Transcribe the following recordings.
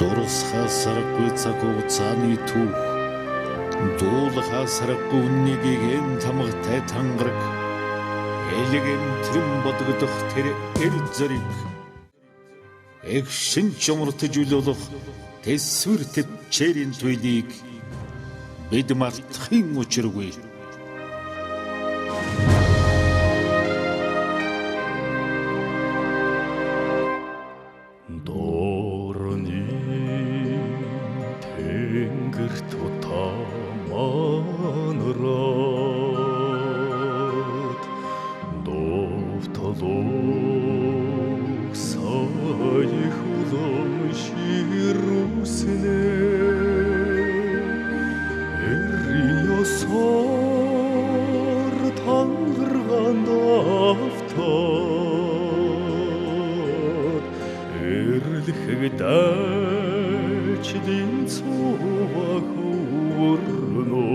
Дурсахаа сарахгүй цаг хугацааны түүх, дуулахаа сарахгүй үннийг эм тамгатай тангараг, элэгэм тэрэм бодогдох тэр эр зэрэг, эгшин чумартаж үлболох тэсвэр төвчээрийн туйлыг бид мартахын учиргүй. Тэнгэр тутаманраад довтолог саях улам ширүүснэ эрьёсоор тангаргаанд автаад эрлэхэгдэн цувах урно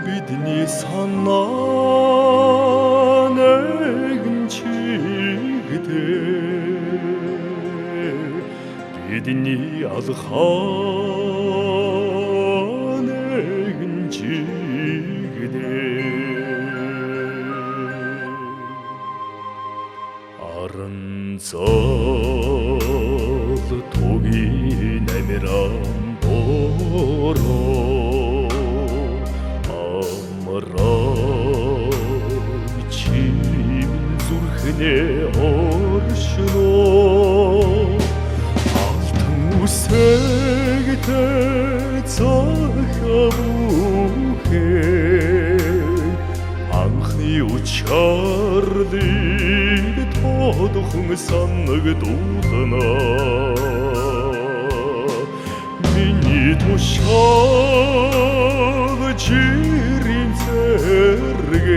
бидний санаа нэгэн чигдээ бидний алхаа нэгэн чигдээ аранцал тугийн амиран бороо амраг чим зүрхнээ оршноо алтан үсэгтэй цахавухээ анхны учарлыг тодхон санагдуулна миний тушаал жирийн зэрэг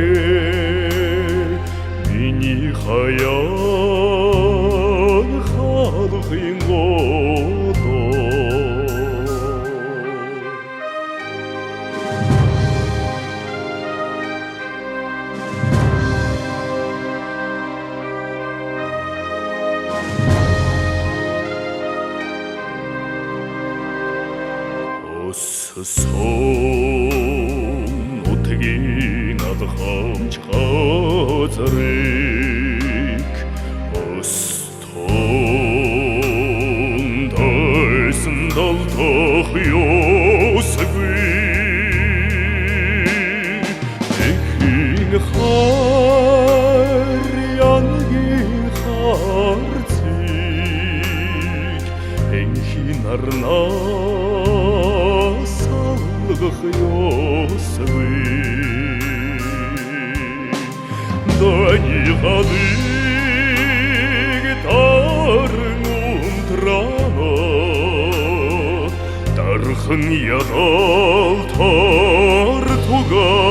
миний хаяг халахын голоо сон нутгийн алхамч газрыг остон дайсан далтах ёсгүй эхийн харьяаныгийн харцыг энхийн арнаа салгах ёсгүй дани гадыг тарн унтрано дархан ядалтар туга